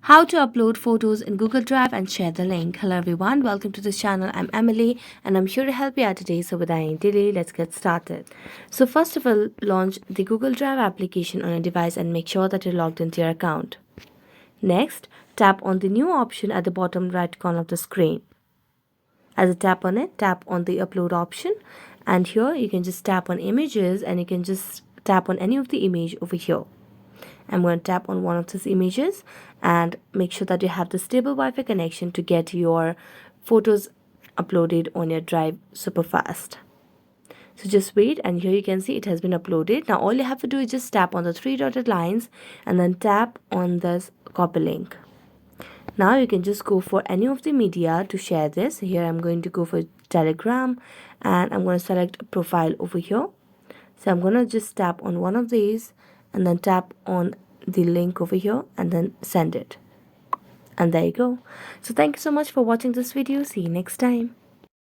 How to upload photos in Google Drive and share the link. Hello everyone, welcome to this channel. I'm Emily and I'm here to help you out today. So without any delay, let's get started. So first of all, launch the Google Drive application on your device and make sure that you're logged into your account. Next, tap on the new option at the bottom right corner of the screen. As you tap on it, tap on the upload option, and here you can just tap on images and you can just tap on any of the image over here. I'm going to tap on one of these images and make sure that you have the stable Wi-Fi connection to get your photos uploaded on your drive super fast. So just wait, and here you can see it has been uploaded. Now all you have to do is just tap on the three dotted lines and then tap on this copy link. Now you can just go for any of the media to share this. Here I'm going to go for Telegram and I'm going to select profile over here. So I'm going to just tap on one of these and then tap on the link over here and then send it. And there you go. So thank you so much for watching this video. See you next time.